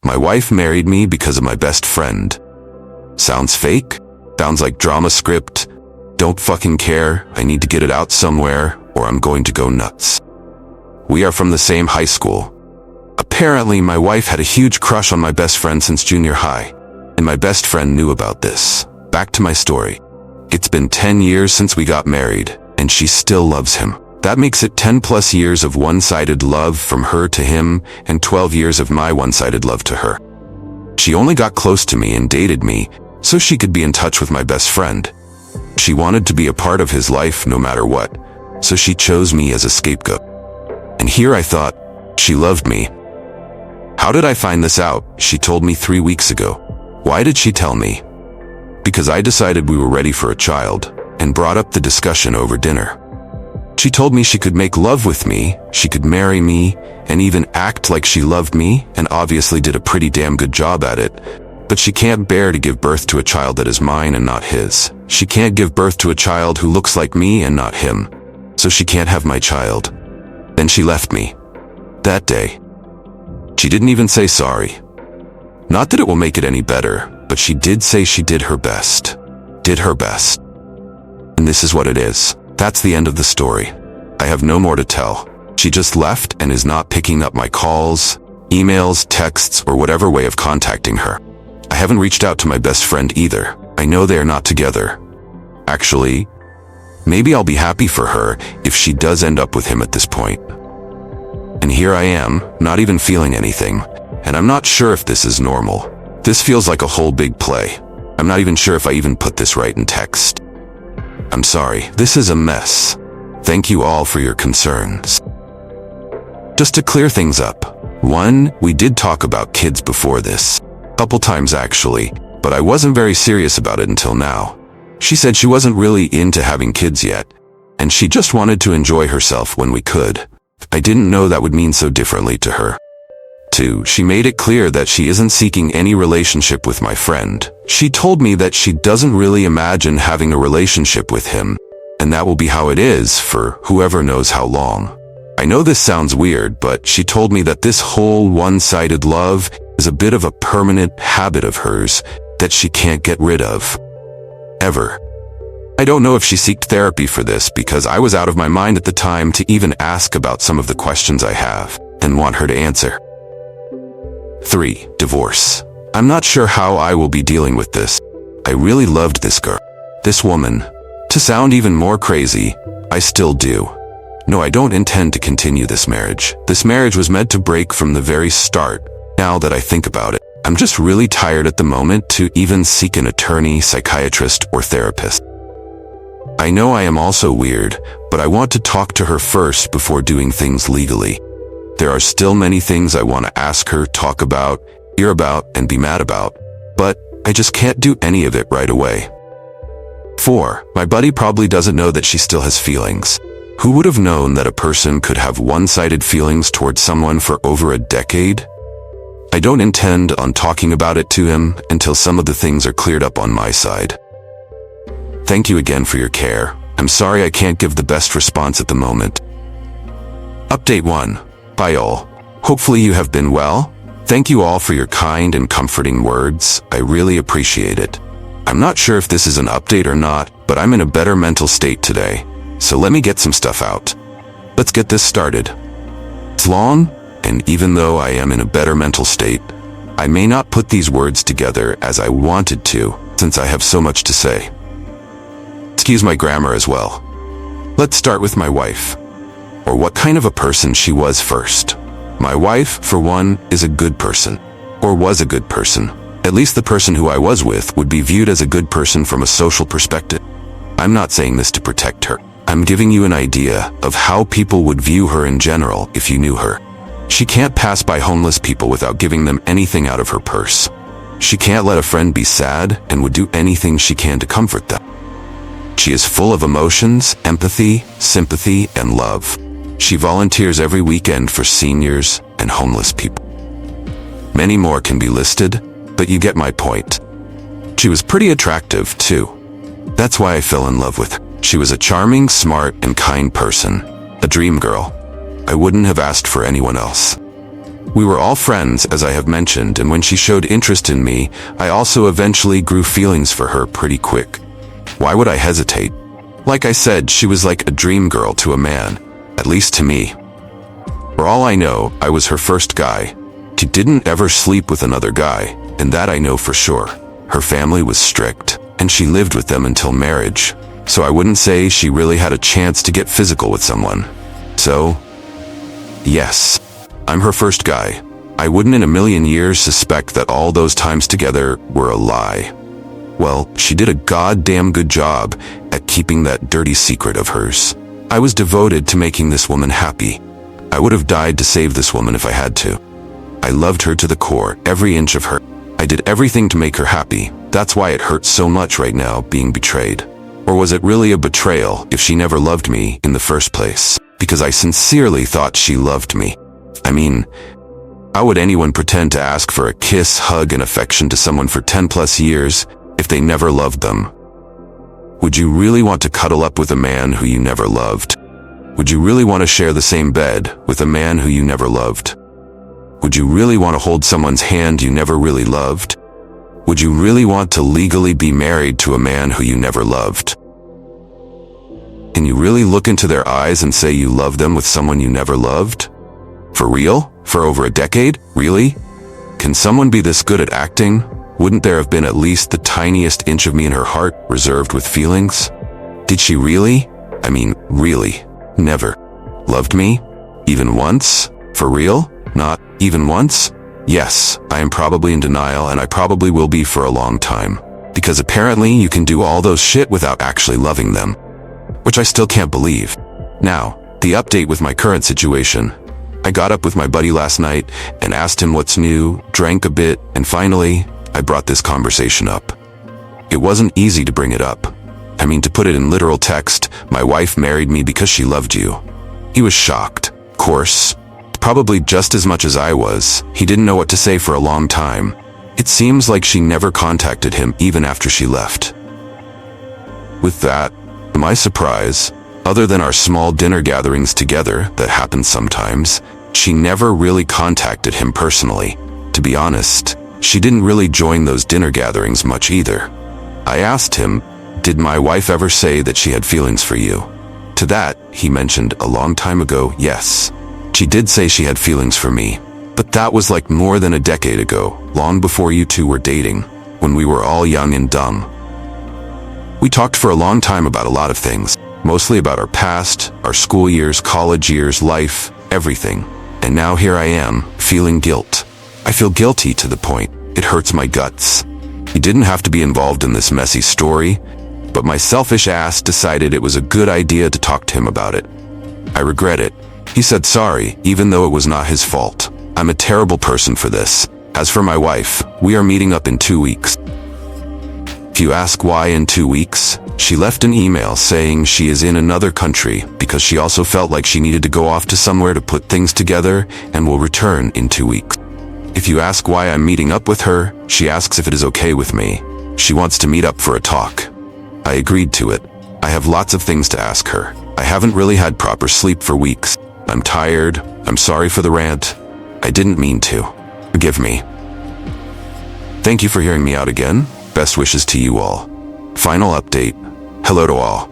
My wife married me because of my best friend. Sounds fake? Sounds like drama script. Don't fucking care. I need to get it out somewhere, or I'm going to go nuts. We are from the same high school. Apparently, my wife had a huge crush on my best friend since junior high, and my best friend knew about this. Back to my story. It's been 10 years since we got married, and she still loves him. That makes it 10 plus years of one-sided love from her to him, and 12 years of my one-sided love to her. She only got close to me and dated me, so she could be in touch with my best friend. She wanted to be a part of his life no matter what, so she chose me as a scapegoat. And here I thought, she loved me. How did I find this out? She told me 3 weeks ago. Why did she tell me? Because I decided we were ready for a child, and brought up the discussion over dinner. She told me she could make love with me, she could marry me, and even act like she loved me, and obviously did a pretty damn good job at it. But she can't bear to give birth to a child that is mine and not his. She can't give birth to a child who looks like me and not him. So she can't have my child. Then she left me. That day. She didn't even say sorry. Not that it will make it any better, but she did say she did her best. Did her best. And this is what it is. That's the end of the story. I have no more to tell. She just left and is not picking up my calls, emails, texts, or whatever way of contacting her. I haven't reached out to my best friend either. I know they are not together. Actually, maybe I'll be happy for her if she does end up with him at this point. And here I am, not even feeling anything, and I'm not sure if this is normal. This feels like a whole big play. I'm not even sure if I even put this right in text. I'm sorry, this is a mess. Thank you all for your concerns. Just to clear things up. 1, we did talk about kids before this. Couple times actually, but I wasn't very serious about it until now. She said she wasn't really into having kids yet, and she just wanted to enjoy herself when we could. I didn't know that would mean so differently to her. 2, she made it clear that she isn't seeking any relationship with my friend. She told me that she doesn't really imagine having a relationship with him, and that will be how it is for whoever knows how long. I know this sounds weird, but she told me that this whole one-sided love is a bit of a permanent habit of hers that she can't get rid of. Ever. I don't know if she sought therapy for this because I was out of my mind at the time to even ask about some of the questions I have and want her to answer. 3, divorce. I'm not sure how I will be dealing with this. I really loved this girl. This woman. To sound even more crazy, I still do. No, I don't intend to continue this marriage. This marriage was meant to break from the very start. Now that I think about it, I'm just really tired at the moment to even seek an attorney, psychiatrist, or therapist. I know I am also weird, but I want to talk to her first before doing things legally. There are still many things I want to ask her, talk about, hear about, and be mad about, but I just can't do any of it right away. 4, my buddy probably doesn't know that she still has feelings. Who would have known that a person could have one-sided feelings towards someone for over a decade? I don't intend on talking about it to him until some of the things are cleared up on my side. Thank you again for your care. I'm sorry I can't give the best response at the moment. Update 1. Bye all. Hopefully you have been well. Thank you all for your kind and comforting words. I really appreciate it. I'm not sure if this is an update or not, but I'm in a better mental state today. So let me get some stuff out. Let's get this started. It's long, and even though I am in a better mental state, I may not put these words together as I wanted to, since I have so much to say. Excuse my grammar as well. Let's start with my wife, or what kind of a person she was first. My wife, for one, is a good person, or was a good person. At least the person who I was with would be viewed as a good person from a social perspective. I'm not saying this to protect her. I'm giving you an idea of how people would view her in general if you knew her. She can't pass by homeless people without giving them anything out of her purse. She can't let a friend be sad and would do anything she can to comfort them. She is full of emotions, empathy, sympathy, and love. She volunteers every weekend for seniors and homeless people. Many more can be listed, but you get my point. She was pretty attractive, too. That's why I fell in love with her. She was a charming, smart, and kind person. A dream girl. I wouldn't have asked for anyone else. We were all friends, as I have mentioned, and when she showed interest in me, I also eventually grew feelings for her pretty quick. Why would I hesitate? Like I said, she was like a dream girl to a man, at least to me. For all I know, I was her first guy. She didn't ever sleep with another guy, and that I know for sure. Her family was strict, and she lived with them until marriage, so I wouldn't say she really had a chance to get physical with someone. So, yes, I'm her first guy. I wouldn't in a million years suspect that all those times together were a lie. Well, she did a goddamn good job at keeping that dirty secret of hers. I was devoted to making this woman happy. I would have died to save this woman if I had to. I loved her to the core, every inch of her. I did everything to make her happy. That's why it hurts so much right now, being betrayed. Or was it really a betrayal if she never loved me in the first place? Because I sincerely thought she loved me. I mean, how would anyone pretend to ask for a kiss, hug, and affection to someone for 10 plus years if they never loved them? Would you really want to cuddle up with a man who you never loved? Would you really want to share the same bed with a man who you never loved? Would you really want to hold someone's hand you never really loved? Would you really want to legally be married to a man who you never loved? Can you really look into their eyes and say you love them with someone you never loved? For real? For over a decade? Really? Can someone be this good at acting? Wouldn't there have been at least the tiniest inch of me in her heart reserved with feelings? Did she really? I mean, really? Never loved me? Even once? For real? Not even once? Yes, I am probably in denial, and I probably will be for a long time. Because apparently you can do all those shit without actually loving them. Which I still can't believe. Now, the update with my current situation. I got up with my buddy last night and asked him what's new, drank a bit, and finally, I brought this conversation up. It wasn't easy to bring it up. I mean, to put it in literal text, my wife married me because she loved you. He was shocked, of course. Probably just as much as I was. He didn't know what to say for a long time. It seems like she never contacted him even after she left. With that, to my surprise, other than our small dinner gatherings together that happen sometimes, she never really contacted him personally. To be honest, she didn't really join those dinner gatherings much either. I asked him, "Did my wife ever say that she had feelings for you?" To that, he mentioned a long time ago, yes. She did say she had feelings for me, but that was like more than a decade ago, long before you two were dating, when we were all young and dumb. We talked for a long time about a lot of things, mostly about our past, our school years, college years, life, everything. And now here I am, feeling guilt. I feel guilty to the point it hurts my guts. He didn't have to be involved in this messy story, but my selfish ass decided it was a good idea to talk to him about it. I regret it. He said sorry, even though it was not his fault. I'm a terrible person for this. As for my wife, we are meeting up in 2 weeks. If you ask why in 2 weeks, she left an email saying she is in another country because she also felt like she needed to go off to somewhere to put things together and will return in 2 weeks. If you ask why I'm meeting up with her, she asks if it is okay with me. She wants to meet up for a talk. I agreed to it. I have lots of things to ask her. I haven't really had proper sleep for weeks. I'm tired. I'm sorry for the rant. I didn't mean to. Forgive me. Thank you for hearing me out again. Best wishes to you all. Final update. Hello to all.